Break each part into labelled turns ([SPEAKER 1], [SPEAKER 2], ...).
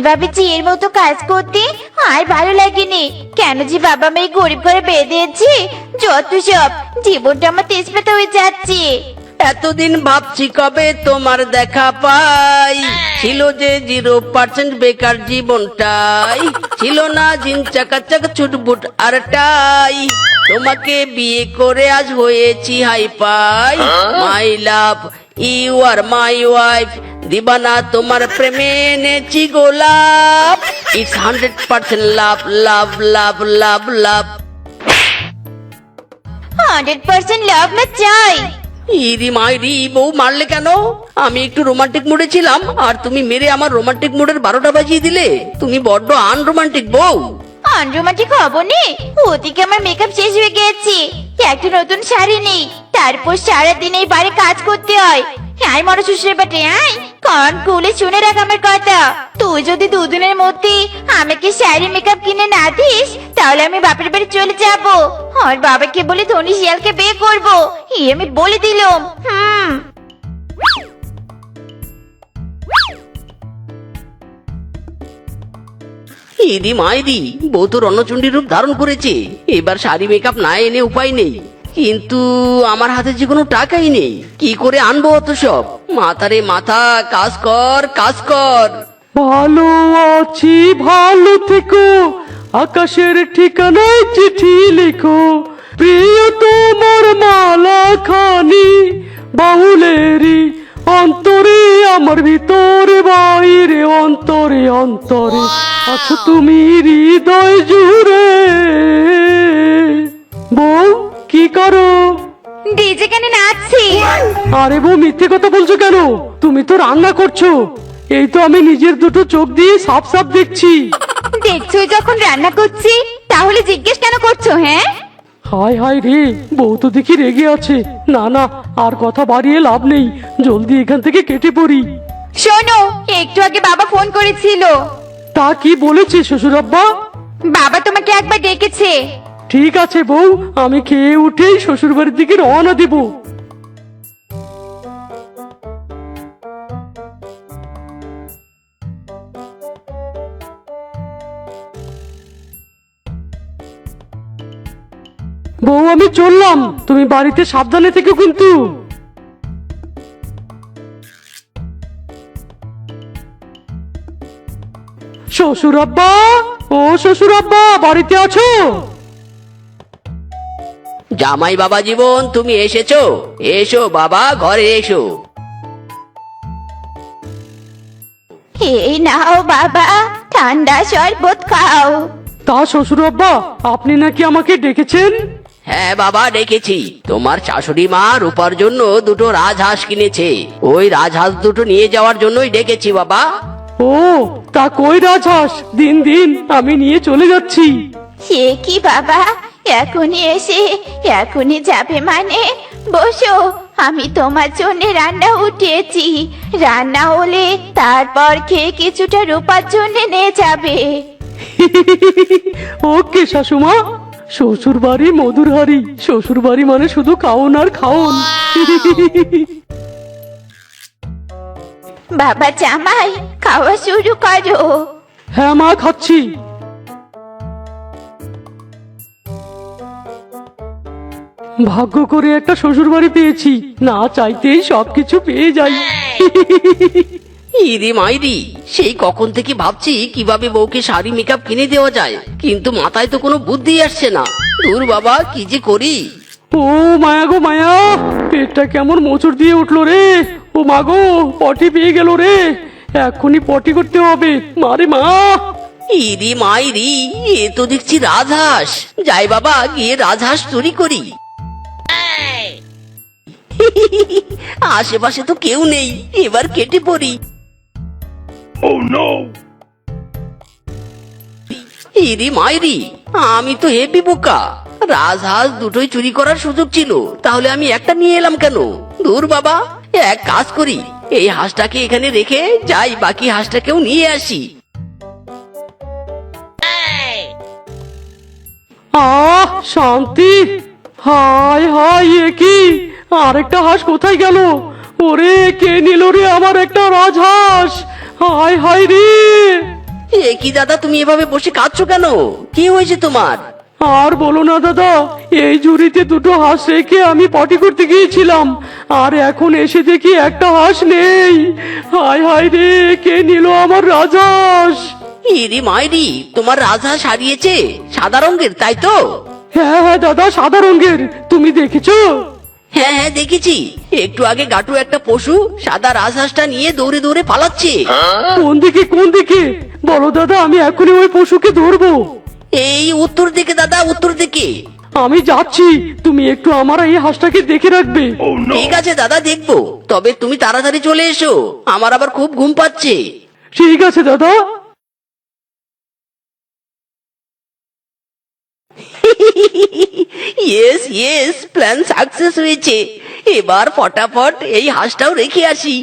[SPEAKER 1] এভাবে চিয়ের মতো কাজ করতে আর ভালো লাগেনি। কেন যে বাবা মেয়ে গরিব ঘরে বিয়ে দিয়েছি, যত সব, জীবনটা আমার তেজপাতা হয়ে যাচ্ছে।
[SPEAKER 2] এতদিন ভাবছি কবে তোমার দেখা পাই, ছিল যে 0% বেকার জীবনটাই, ছিল না জিন চাকাচাক ছুটবুট আর টাই। তোমাকে বিয়ে করে আজ হয়েছি হাই পাই, my love you are my wife, দিবানা তোমার প্রেমে এনেছি গোলাপ, ইটস 100% লাভ লাভ লাভ লাভ লাভ।
[SPEAKER 1] 100% লাভ না চাই।
[SPEAKER 2] ইরি মাইরি, বউ মারলে কেন? আমি একটু রোমান্টিক মুডে ছিলাম আর তুমি মেরে আমার রোমান্টিক মুডের 12টা বাজিয়ে দিলে। তুমি বড্ড আনরোমান্টিক বউ।
[SPEAKER 1] আনরোমান্টিক হবো নে, ওদিকে আমার মেকআপ শেষ হয়ে গেছে, একটা নতুন শাড়ি নেই, তারপর সারাদিন এই বাড়ি কাজ করতে হয়। আয় মরা শ্বশুরের বাটে, আয় কান খুলে শুনে রাখ আমার কথা। তুই যদি দুদিনের মধ্যে আমাকে শাড়ি মেকআপ কিনে না দিস, তাহলে আমি বাপের বাড়ি চলে যাব আর বাবাকে বলে ধনী শিয়ালকে বিয়ে করবো, এই আমি বলে দিলাম।
[SPEAKER 2] ইরি মাইরি, বউ তো রণচণ্ডীর রূপ ধারণ করেছে। এবার শাড়ি মেকআপ না এনে উপায় নেই, কিন্তু আমার হাতে যে কোনো টাকাই নেই, কি করে আনবো অত সব? মাথারে মাথা, কাজ কর কাজ কর।
[SPEAKER 3] ভালো আছি ভালো থেকো, আকাশের ঠিকানায় চিঠি লিখো, প্রিয় তোমার মালা খানি, বাউলেরই অন্তরে আমার ভিতরে বাইরে অন্তরে অন্তরে আছো তুমি হৃদয় জুড়ে। বউ কি করো?
[SPEAKER 1] ডিজে কেন নাচছি?
[SPEAKER 3] আরে বউ মিথ্যে কথা বলছো কেন? তুমি তো রান্না করছো, এই তো আমি নিজের দুটো চোখ দিয়ে সাফ সাফ দেখছি।
[SPEAKER 1] দেখছো যখন রান্না করছি, তাহলে জিজ্ঞেস কেন করছো? হ্যাঁ,
[SPEAKER 3] হায় হায় রে, বউ তো দেখি রেগে আছে। না না, আর কথা বাড়িয়ে লাভ নেই, জলদি এখান থেকে কেটে পড়ি।
[SPEAKER 1] শোনো, একটু আগে বাবা ফোন করেছিল।
[SPEAKER 3] তা কি বলেছে শ্বশুর আব্বা?
[SPEAKER 1] বাবা তোমাকে একবার ডেকেছে।
[SPEAKER 3] ঠিক আছে বউ, আমি খেয়ে উঠেই শ্বশুর বাড়ির দিকে রওনা দেব। বউ আমি চললাম, তুমি বাড়িতে সাবধানে থেকো কিন্তু। শ্বশুর আব্বা, ও শ্বশুর আব্বা, বাড়িতে আছো?
[SPEAKER 2] জামাই বাবা জীবন, তুমি এসেছো? এসো বাবা, ঘরে এসো।
[SPEAKER 1] এই নাও বাবা, ঠান্ডা শরবত খাও।
[SPEAKER 3] তা শ্বশুর আব্বা, আপনি নাকি আমাকে ডেকেছেন?
[SPEAKER 2] হ্যাঁ বাবা, ডেকেছি। তোমার শাশুড়ি মা রূপার জন্য দুটো রাজহাঁস কিনেছে, ওই রাজহাঁস দুটো নিয়ে যাওয়ার জন্যই ডেকেছি বাবা।
[SPEAKER 3] ও, তা কই রাজহাঁস? দিন দিন আমি নিয়ে চলে যাচ্ছি।
[SPEAKER 1] সে কি বাবা, এখনই এসে এখনই যাবে মানে? বসো, আমি তোমার জন্য রান্না উঠিয়েছি, রান্না হলে তারপর খেয়ে কিছুটা রূপার জন্য নিয়ে যাবে।
[SPEAKER 3] ওকে শাশুমা, শ্বশুর বাড়ি মধুর হাড়ি, শ্বশুর বাড়ি মানে শুধু খাওন আর খাওন।
[SPEAKER 1] বাবা জামাই, খাওয়া শুরু করো।
[SPEAKER 3] হ্যাঁ মা, খাচ্ছি। ভাগ্য করে একটা শ্বশুর বাড়ি পেয়েছি, না চাইতেই সবকিছু পেয়ে যাই।
[SPEAKER 2] ইরি মাইরি, সেই কখন থেকে ভাবছি কিভাবে বউকে শাড়ি মেকআপ কিনে দেওয়া যায়, কিন্তু মাথায় তো কোনো বুদ্ধি আসছে না। দূর বাবা, কি যে করি।
[SPEAKER 3] ও মায়া গো মায়া, পেটটা কেমন মোচড় দিয়ে উঠলো রে। ও মা গো, পটি পেয়ে গেল রে, এক্ষুনি পটি করতে হবে। মারে মা।
[SPEAKER 2] ইরি মাইরি, এ তো দেখছি রাজহাঁস। যাই বাবা, গিয়ে রাজহাঁস চুরি করি। আশেপাশে তো কেউ নেই, এবার কেটে পড়ি। ইরি মাইরি, আমি তো হেবি বোকা। রাজহাঁস দুটোই চুরি করার সুযোগ ছিল, তাহলে আমি একটা নিয়ে এলাম কেন? দূর বাবা, এক কাজ করি, এই হাঁসটাকে এখানে রেখে যাই, বাকি হাঁসটাকেও নিয়ে আসি।
[SPEAKER 3] আহ শান্তি। হায় হায়, এ কি? আরেকটা হাঁস কোথায় গেল? ওরে, কে নিল রে আমার একটা রাজহাঁস? হায় হায় রে।
[SPEAKER 2] এ কি দাদা, তুমি এভাবে বসে কাঁদছো কেন? কি হয়েছে তোমার?
[SPEAKER 3] আর বলো না দাদা, এই ঝুড়িতে দুটো হাঁস রেখে আমি পটি করতে গিয়েছিলাম, আর এখন এসে দেখি একটা হাঁস নেই। হায় হায় রে, কে নিল আমার রাজহাঁস?
[SPEAKER 2] ইরি মাইরি, তোমার রাজহাঁস হারিয়েছে? সাদা রঙের, তাই তো?
[SPEAKER 3] হ্যাঁ হ্যাঁ দাদা, সাদা রঙের। তুমি দেখেছো?
[SPEAKER 2] হ্যাঁ হ্যাঁ, দেখেছি। একটু আগে গাটু একটা পশু সাদা রাজহাঁসটা নিয়ে দৌড়ে দৌড়ে পালাচ্ছে।
[SPEAKER 3] কোন দিকে কোন দিকে? বলো দাদা, আমি এখনই ওই পশুকে ধরবো।
[SPEAKER 2] এই উত্তর দিকে দাদা, উত্তর দিকে।
[SPEAKER 3] আমি যাচ্ছি, তুমি একটু আমার এই হাঁসটাকে দেখে রাখবে।
[SPEAKER 2] ঠিক আছে দাদা, দেখবো। তবে তুমি তাড়াতাড়ি চলে এসো, আমার আবার খুব ঘুম পাচ্ছে।
[SPEAKER 3] ঠিক আছে দাদা।
[SPEAKER 2] ইয়েস ইয়েস, প্ল্যান সাকসেস হয়েছে। এবার ফটাফট এই হাঁসটাও রেখে আসি।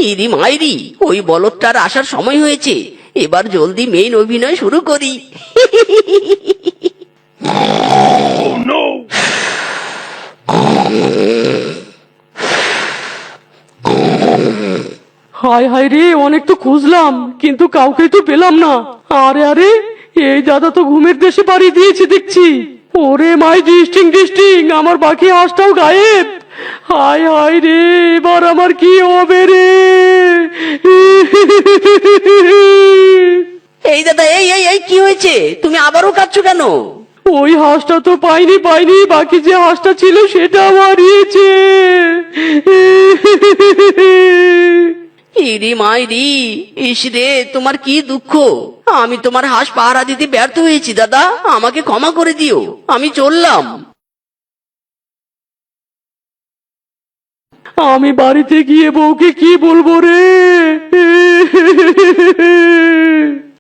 [SPEAKER 2] ইরি মাইরি, ওই বলদটার আসার সময় হয়েছে। এবার জলদি মেইন অভিনয় শুরু করি।
[SPEAKER 3] হায় হায় রে, অনেক তো খুঁজলাম, কিন্তু কাউকে তো পেলাম না। আরে আরে, এই দাদা তো ঘুমের দেশে বাড়ি দিয়েছে দেখছি। ওরে মাই ডিস্টিং ডিস্টিং, আমার বাকি হাঁসটাও গায়েব। হায় হায় রে, এবার আমার কি হবে রে?
[SPEAKER 2] এই দাদা, এই এই এই, কি হয়েছে? তুমি আবারও কাঁদছো কেন?
[SPEAKER 3] ওই হাঁসটা তো পাইনি, বাকি যে হাঁসটা ছিল সেটা হারিয়েছে।
[SPEAKER 2] ইরি মাইরি, ইস রে, তোমার কি দুঃখ। আমি তোমার হাঁস পাহারা দিতে ব্যর্থ হয়েছি দাদা, আমাকে ক্ষমা করে দিও। আমি চললাম।
[SPEAKER 3] আমি বাড়িতে গিয়ে বউকে কি বলবো রে?